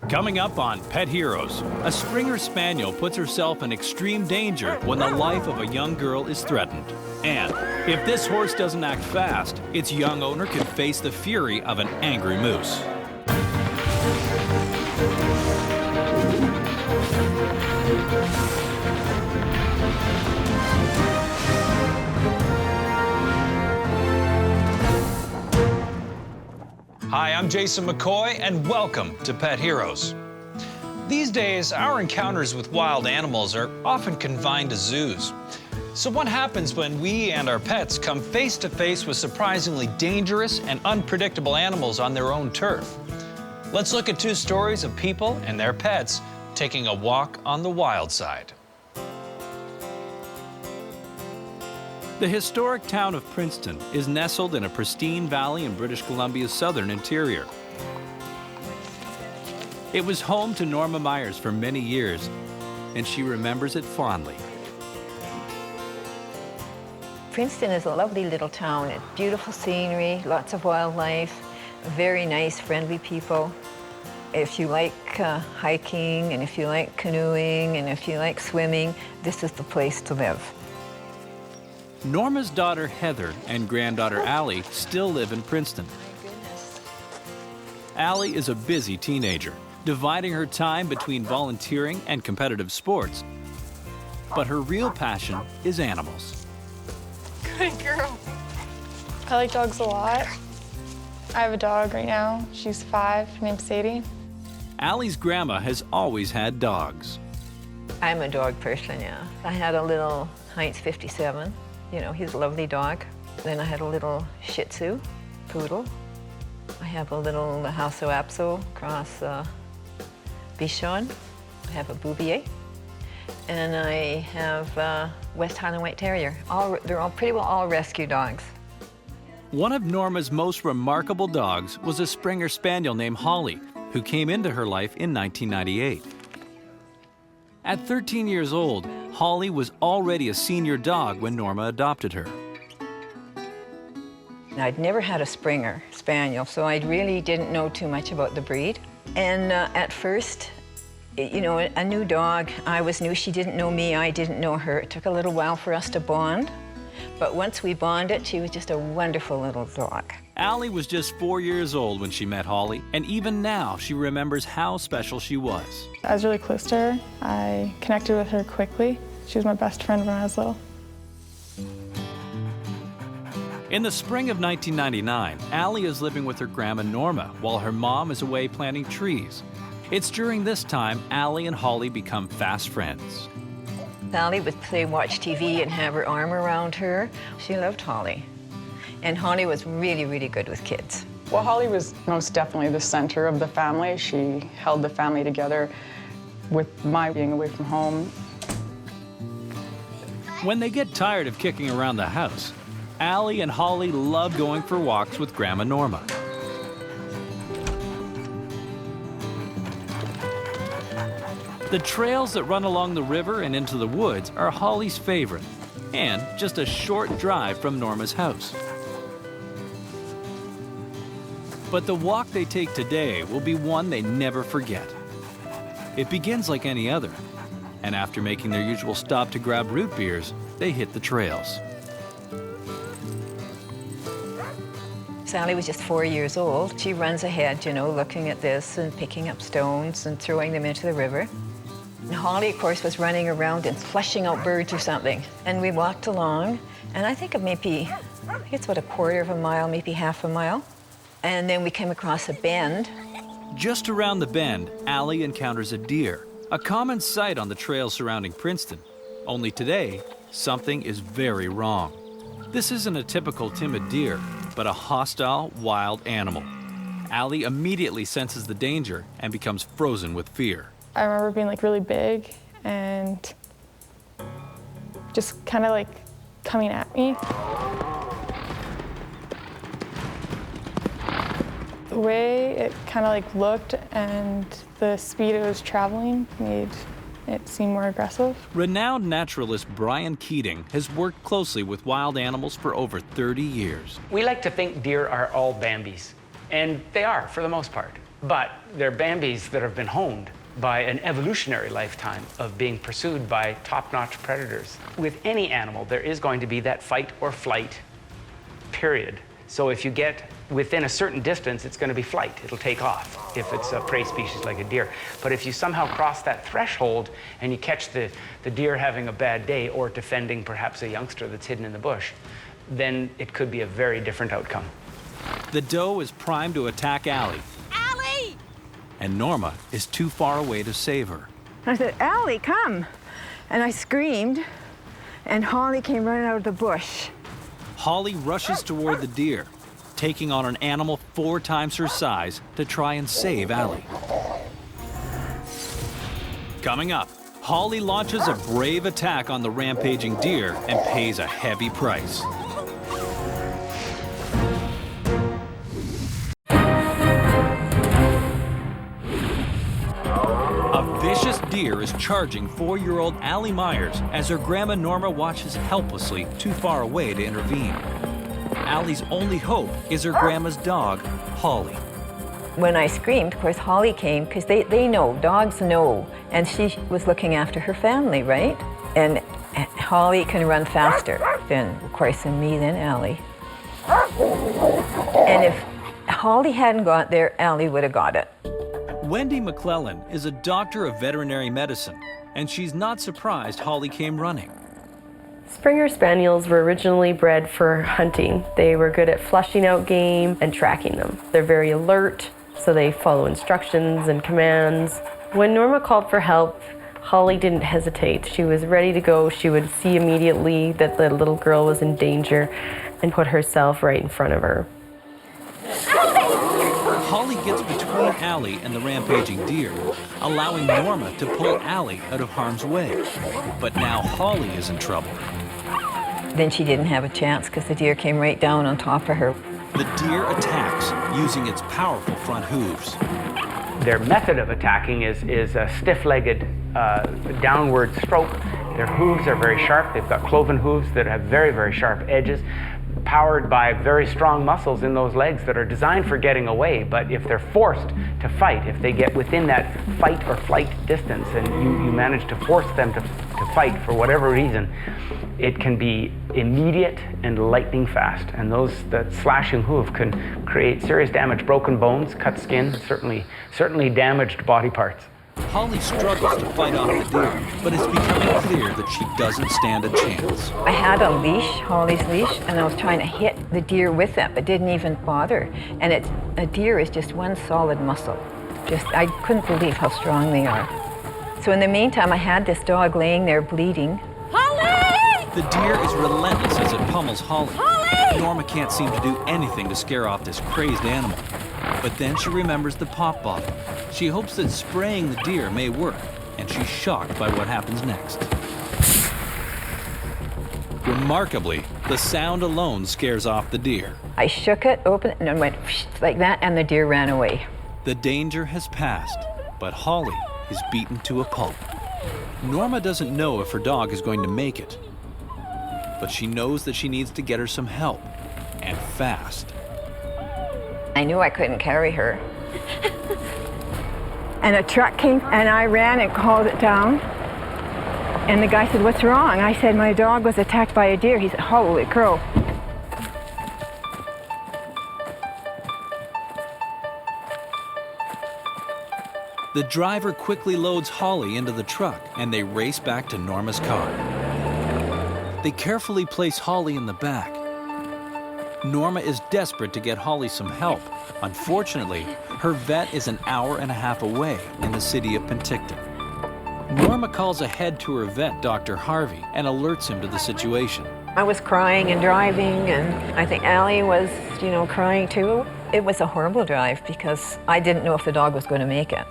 Coming up on Pet Heroes, a Springer Spaniel puts herself in extreme danger when the life of a young girl is threatened. And if this horse doesn't act fast, its young owner could face the fury of an angry moose. Hi, I'm Jason McCoy, and welcome to Pet Heroes. These days, our encounters with wild animals are often confined to zoos. So what happens when we and our pets come face to face with surprisingly dangerous and unpredictable animals on their own turf? Let's look at two stories of people and their pets taking a walk on the wild side. The historic town of Princeton is nestled in a pristine valley in British Columbia's southern interior. It was home to Norma Myers for many years, and she remembers it fondly. Princeton is a lovely little town. It's beautiful scenery, lots of wildlife, very nice, friendly people. If you like hiking, and if you like canoeing, and if you like swimming, this is the place to live. Norma's daughter Heather and granddaughter Allie still live in Princeton. Allie is a busy teenager, dividing her time between volunteering and competitive sports. But her real passion is animals. Good girl. I like dogs a lot. I have a dog right now. She's 5, named Sadie. Allie's grandma has always had dogs. I'm a dog person, yeah. I had a little Heinz 57. You know, he's a lovely dog. Then I had a little Shih Tzu, poodle. I have a little Lhasa Apso cross Bichon. I have a Bouvier. And I have West Highland White Terrier. They're all pretty well all rescue dogs. One of Norma's most remarkable dogs was a Springer Spaniel named Holly, who came into her life in 1998. At 13 years old, Holly was already a senior dog when Norma adopted her. I'd never had a Springer Spaniel, so I really didn't know too much about the breed. And at first, you know, a new dog, I was new, she didn't know me, I didn't know her. It took a little while for us to bond, but once we bonded, she was just a wonderful little dog. Allie was just 4 years old when she met Holly, and even now she remembers how special she was. I was really close to her. I connected with her quickly. She was my best friend when I was little. In the spring of 1999, Allie is living with her grandma Norma while her mom is away planting trees. It's during this time Allie and Holly become fast friends. Allie would play watch TV and have her arm around her. She loved Holly. And Holly was really, really good with kids. Well, Holly was most definitely the center of the family. She held the family together with my being away from home. When they get tired of kicking around the house, Allie and Holly love going for walks with Grandma Norma. The trails that run along the river and into the woods are Holly's favorite, and just a short drive from Norma's house. But the walk they take today will be one they never forget. It begins like any other, and after making their usual stop to grab root beers, they hit the trails. Sally was just 4 years old. She runs ahead, you know, looking at this and picking up stones and throwing them into the river. And Holly, of course, was running around and flushing out birds or something. And we walked along, and I think it's about a quarter of a mile, maybe half a mile. And then we came across a bend. Just around the bend, Allie encounters a deer, a common sight on the trails surrounding Princeton. Only today, something is very wrong. This isn't a typical timid deer, but a hostile, wild animal. Allie immediately senses the danger and becomes frozen with fear. I remember being like really big and just kind of like coming at me. The way it kind of like looked and the speed it was traveling made it seem more aggressive. Renowned naturalist Brian Keating has worked closely with wild animals for over 30 years. We like to think deer are all Bambis. And they are, for the most part. But they're Bambis that have been honed by an evolutionary lifetime of being pursued by top-notch predators. With any animal, there is going to be that fight or flight period. So if you get within a certain distance, it's going to be flight. It'll take off if it's a prey species like a deer. But if you somehow cross that threshold and you catch the deer having a bad day or defending perhaps a youngster that's hidden in the bush, then it could be a very different outcome. The doe is primed to attack Allie. Allie! And Norma is too far away to save her. I said, Allie, come. And I screamed, and Holly came running out of the bush. Holly rushes toward the deer, taking on an animal 4 times her size to try and save Allie. Coming up, Holly launches a brave attack on the rampaging deer and pays a heavy price. A vicious deer is charging 4-year-old Allie Myers as her grandma Norma watches helplessly too far away to intervene. Allie's only hope is her grandma's dog, Holly. When I screamed, of course, Holly came, because they know, dogs know, and she was looking after her family, right? And Holly can run faster than, of course, than me, than Allie. And if Holly hadn't got there, Allie would have got it. Wendy McClellan is a doctor of veterinary medicine, and she's not surprised Holly came running. Springer Spaniels were originally bred for hunting. They were good at flushing out game and tracking them. They're very alert, so they follow instructions and commands. When Norma called for help, Holly didn't hesitate. She was ready to go. She would see immediately that the little girl was in danger and put herself right in front of her. Holly gets between Allie and the rampaging deer, allowing Norma to pull Allie out of harm's way. But now Holly is in trouble. Then she didn't have a chance, because the deer came right down on top of her. The deer attacks using its powerful front hooves. Their method of attacking is a stiff-legged downward stroke. Their hooves are very sharp. They've got cloven hooves that have very, very sharp edges, powered by very strong muscles in those legs that are designed for getting away. But if they're forced to fight, if they get within that fight or flight distance and you manage to force them to fight for whatever reason, it can be immediate and lightning fast. And that slashing hoof can create serious damage, broken bones, cut skin, certainly damaged body parts. Holly struggles to fight off the deer, but it's becoming clear that she doesn't stand a chance. I had a leash, Holly's leash, and I was trying to hit the deer with it, but didn't even bother. And a deer is just one solid muscle. I couldn't believe how strong they are. So in the meantime, I had this dog laying there bleeding. Holly! The deer is relentless as it pummels Holly. Holly! Norma can't seem to do anything to scare off this crazed animal. But then she remembers the pop bottle. She hopes that spraying the deer may work, and she's shocked by what happens next. Remarkably, the sound alone scares off the deer. I shook it, opened it, and it went like that, and the deer ran away. The danger has passed, but Holly is beaten to a pulp. Norma doesn't know if her dog is going to make it, but she knows that she needs to get her some help, and fast. I knew I couldn't carry her. And a truck came, and I ran and called it down. And the guy said, "What's wrong?" I said, "My dog was attacked by a deer." He said, "Holy crow." The driver quickly loads Holly into the truck, and they race back to Norma's car. They carefully place Holly in the back. Norma is desperate to get Holly some help. Unfortunately, her vet is an hour and a half away in the city of Penticton. Norma calls ahead to her vet, Dr. Harvey, and alerts him to the situation. I was crying and driving, and I think Allie was, crying too. It was a horrible drive because I didn't know if the dog was going to make it.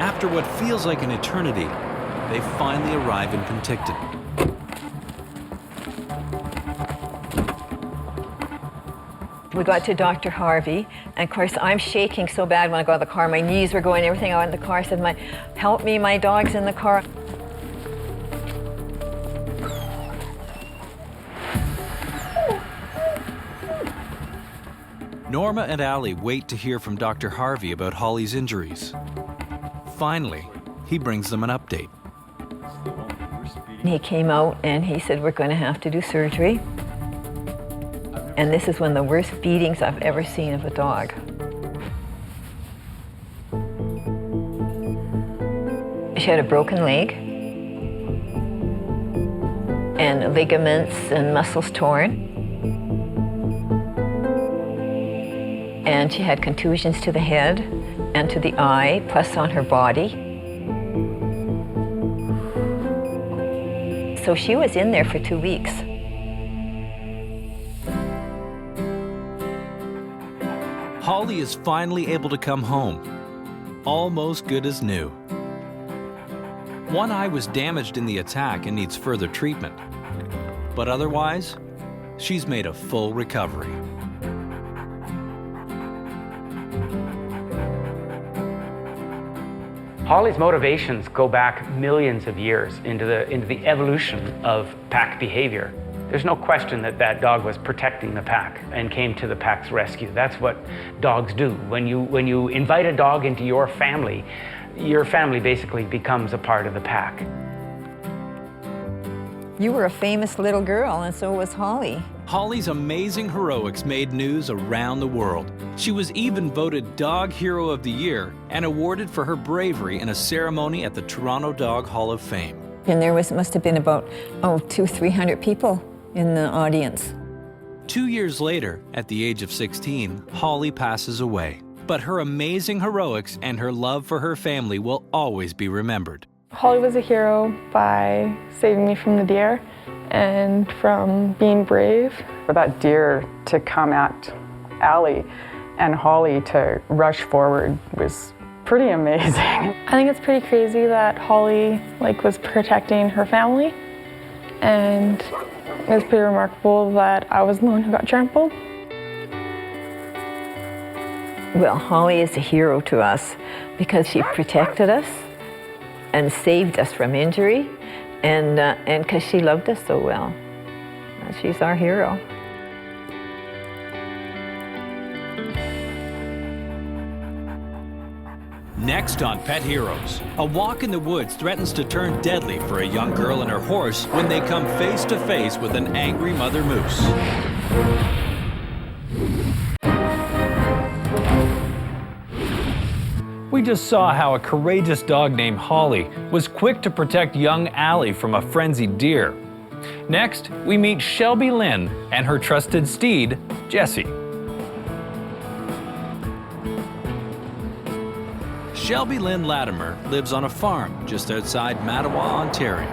After what feels like an eternity, they finally arrive in Penticton. We got to Dr. Harvey, and of course I'm shaking so bad when I got in the car. My knees were going, everything out in the car. I said, "Help me, my dog's in the car." Norma and Allie wait to hear from Dr. Harvey about Holly's injuries. Finally, he brings them an update. He came out and he said, we're going to have to do surgery. And this is one of the worst beatings I've ever seen of a dog. She had a broken leg and ligaments and muscles torn. And she had contusions to the head and to the eye, plus on her body. So she was in there for 2 weeks. Holly is finally able to come home, almost good as new. One eye was damaged in the attack and needs further treatment. But otherwise, she's made a full recovery. Holly's motivations go back millions of years into the evolution of pack behavior. There's no question that that dog was protecting the pack and came to the pack's rescue. That's what dogs do. When you invite a dog into your family basically becomes a part of the pack. You were a famous little girl, and so was Holly. Holly's amazing heroics made news around the world. She was even voted Dog Hero of the Year and awarded for her bravery in a ceremony at the Toronto Dog Hall of Fame. And there must have been about 200-300 people in the audience. 2 years later, at the age of 16, Holly passes away. But her amazing heroics and her love for her family will always be remembered. Holly was a hero by saving me from the deer and from being brave. For that deer to come at Allie and Holly to rush forward was pretty amazing. I think it's pretty crazy that Holly was protecting her family, and it was pretty remarkable that I was the one who got trampled. Well, Holly is a hero to us because she protected us and saved us from injury, and because she loved us so well. She's our hero. Next on Pet Heroes, a walk in the woods threatens to turn deadly for a young girl and her horse when they come face to face with an angry mother moose. We just saw how a courageous dog named Holly was quick to protect young Allie from a frenzied deer. Next, we meet Shelby Lynn and her trusted steed, Jessie. Shelby Lynn Latimer lives on a farm just outside Mattawa, Ontario.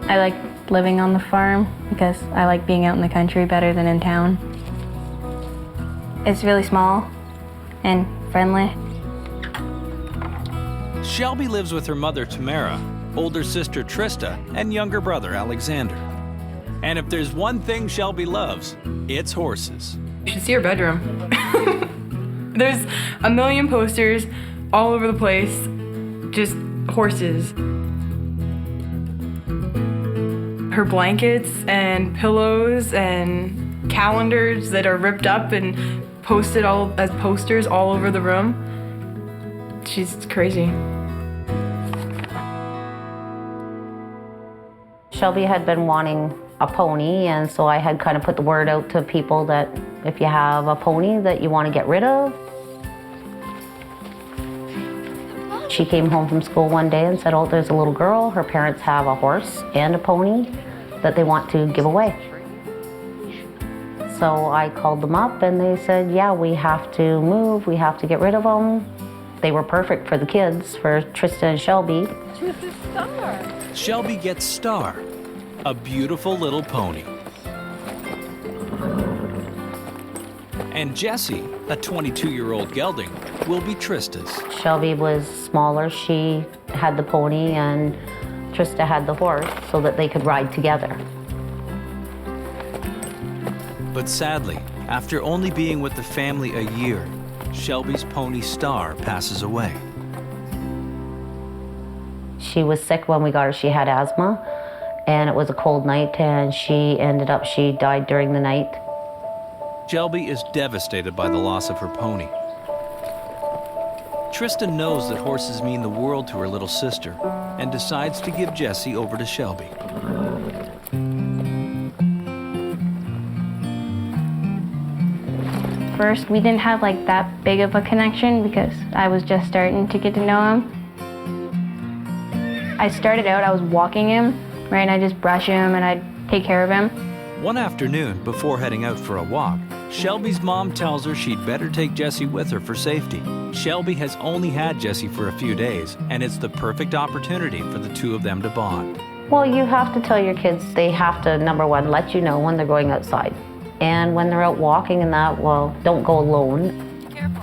I like living on the farm because I like being out in the country better than in town. It's really small and friendly. Shelby lives with her mother, Tamara, older sister, Trista, and younger brother, Alexander. And if there's one thing Shelby loves, it's horses. You should see her bedroom. There's a million posters all over the place, just horses. Her blankets and pillows and calendars that are ripped up and posted all as posters all over the room. She's crazy. Shelby had been wanting a pony, and so I had kind of put the word out to people that if you have a pony that you want to get rid of. She came home from school one day and said, oh, there's a little girl, her parents have a horse and a pony that they want to give away. So I called them up and they said, yeah, we have to move, we have to get rid of them. They were perfect for the kids, for Trista and Shelby. She's a star. Shelby gets Star, a beautiful little pony. And Jessie, a 22-year-old gelding, will be Trista's. Shelby was smaller, she had the pony and Trista had the horse so that they could ride together. But sadly, after only being with the family a year, Shelby's pony Star passes away. She was sick when we got her, she had asthma, and it was a cold night, and she died during the night. Shelby is devastated by the loss of her pony. Tristan knows that horses mean the world to her little sister and decides to give Jessie over to Shelby. First, we didn't have like that big of a connection because I was just starting to get to know him. I started out, I was walking him, right, and I just brush him and I'd take care of him. One afternoon, before heading out for a walk, Shelby's mom tells her she'd better take Jessie with her for safety. Shelby has only had Jessie for a few days, and it's the perfect opportunity for the two of them to bond. Well, you have to tell your kids, they have to, number one, let you know when they're going outside. And when they're out walking and that, well, don't go alone. Careful.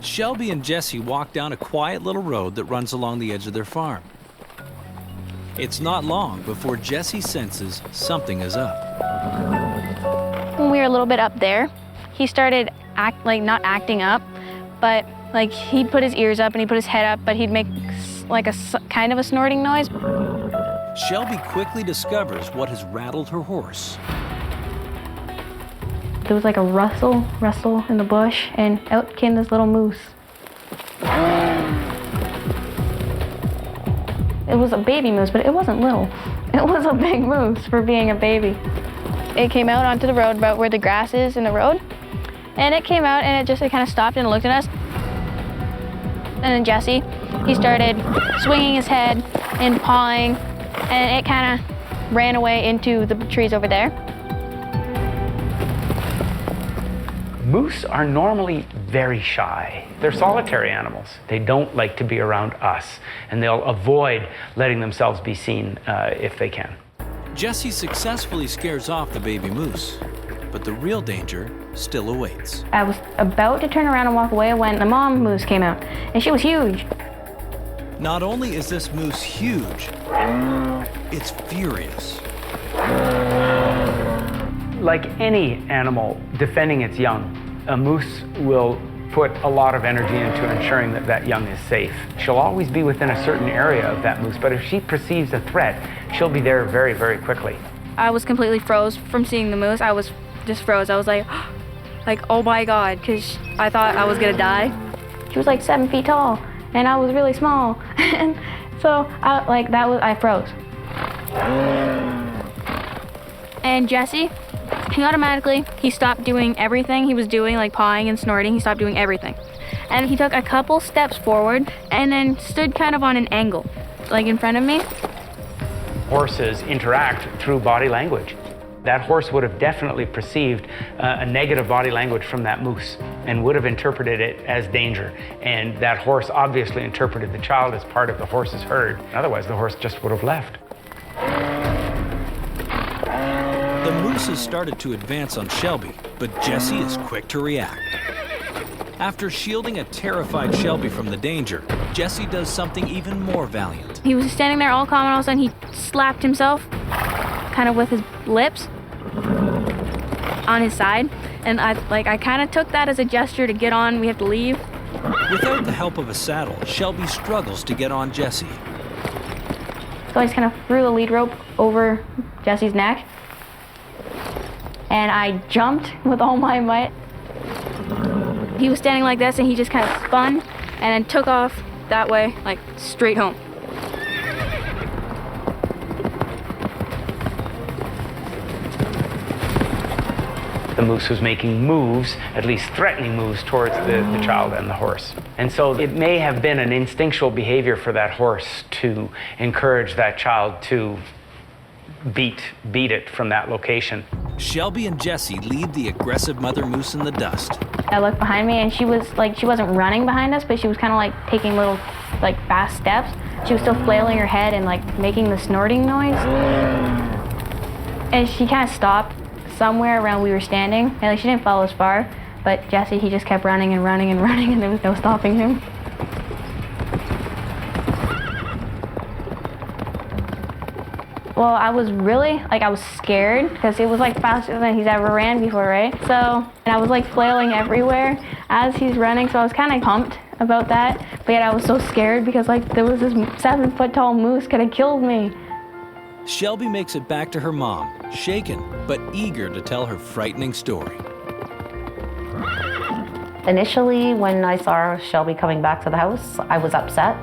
Shelby and Jessie walk down a quiet little road that runs along the edge of their farm. It's not long before Jessie senses something is up. When we were a little bit up there, he started not acting up, but like he'd put his ears up and he'd put his head up, but he'd make like a kind of a snorting noise. Shelby quickly discovers what has rattled her horse. There was like a rustle in the bush, and out came this little moose. It was a baby moose, but it wasn't little. It was a big moose for being a baby. It came out onto the road about where the grass is in the road, and it came out and it kind of stopped and looked at us. And then Jesse, he started swinging his head and pawing, and it kind of ran away into the trees over there. Moose are normally very shy. They're solitary animals. They don't like to be around us, and they'll avoid letting themselves be seen if they can. Jessie successfully scares off the baby moose, but the real danger still awaits. I was about to turn around and walk away when the mom moose came out, and she was huge. Not only is this moose huge, it's furious. Like any animal defending its young, a moose will put a lot of energy into ensuring that that young is safe. She'll always be within a certain area of that moose, but if she perceives a threat, she'll be there very, very quickly. I was completely froze from seeing the moose. I was just froze. I was like, oh my God, because I thought I was gonna die. She was like 7 feet tall, and I was really small. And so I froze. And Jesse, he stopped doing everything he was doing, like pawing and snorting. He stopped doing everything. And he took a couple steps forward and then stood kind of on an angle, like in front of me. Horses interact through body language. That horse would have definitely perceived a negative body language from that moose and would have interpreted it as danger. And that horse obviously interpreted the child as part of the horse's herd. Otherwise, the horse just would have left. The moose has started to advance on Shelby, but Jessie is quick to react. After shielding a terrified Shelby from the danger, Jessie does something even more valiant. He was standing there all calm, and all of a sudden he slapped himself, kind of with his lips, on his side. And I kind of took that as a gesture to get on, we have to leave. Without the help of a saddle, Shelby struggles to get on Jessie. So I just kind of threw the lead rope over Jesse's neck, and I jumped with all my might. He was standing like this, and he just kind of spun and then took off that way, like straight home. The moose was making moves, at least threatening moves, towards the child and the horse. And so it may have been an instinctual behavior for that horse to encourage that child to beat it from that location. Shelby and Jessie leave the aggressive mother moose in the dust. I looked behind me, and she wasn't running behind us, but she was kind of like taking little fast steps. She was still flailing her head and making the snorting noise. And she kind of stopped somewhere around we were standing, and she didn't follow us far, but Jesse, he just kept running and running and running, and there was no stopping him. Well, I was really, I was scared because it was faster than he's ever ran before, right? So, and I was flailing everywhere as he's running, so I was kind of pumped about that, but yet I was so scared because like there was this 7-foot-tall moose could have killed me. Shelby makes it back to her mom, shaken but eager to tell her frightening story. Initially, when I saw Shelby coming back to the house, I was upset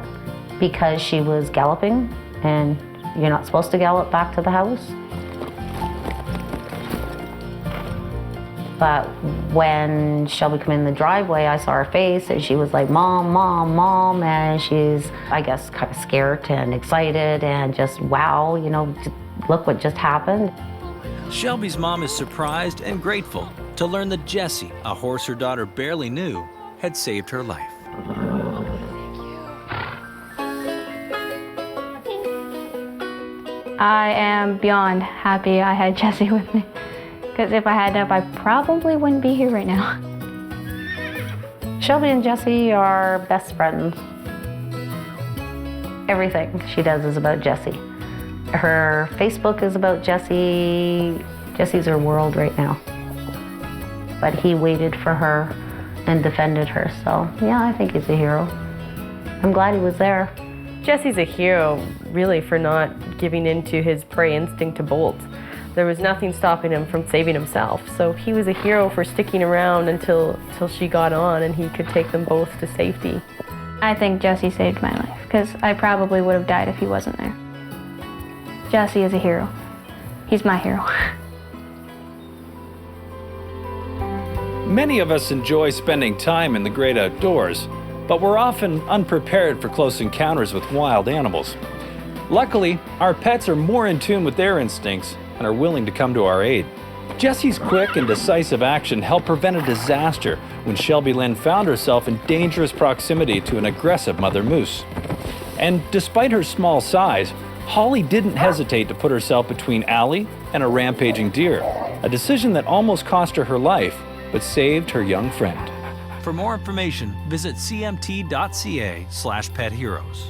because she was galloping, and you're not supposed to gallop back to the house. But when Shelby came in the driveway, I saw her face, and she was like, "Mom, Mom, Mom," and she's, I guess, kind of scared and excited and just, wow, you know, look what just happened. Shelby's mom is surprised and grateful to learn that Jessie, a horse her daughter barely knew, had saved her life. I am beyond happy I had Jessie with me. Because if I had up, I probably wouldn't be here right now. Shelby and Jessie are best friends. Everything she does is about Jessie. Her Facebook is about Jessie. Jessie's her world right now. But he waited for her and defended her, so yeah, I think he's a hero. I'm glad he was there. Jesse's a hero, really, for not giving in to his prey instinct to bolt. There was nothing stopping him from saving himself, so he was a hero for sticking around until she got on and he could take them both to safety. I think Jessie saved my life, because I probably would have died if he wasn't there. Jessie is a hero. He's my hero. Many of us enjoy spending time in the great outdoors, but we're often unprepared for close encounters with wild animals. Luckily, our pets are more in tune with their instincts and are willing to come to our aid. Jessie's quick and decisive action helped prevent a disaster when Shelby Lynn found herself in dangerous proximity to an aggressive mother moose. And despite her small size, Holly didn't hesitate to put herself between Allie and a rampaging deer, a decision that almost cost her life, but saved her young friend. For more information, visit cmt.ca/petheroes.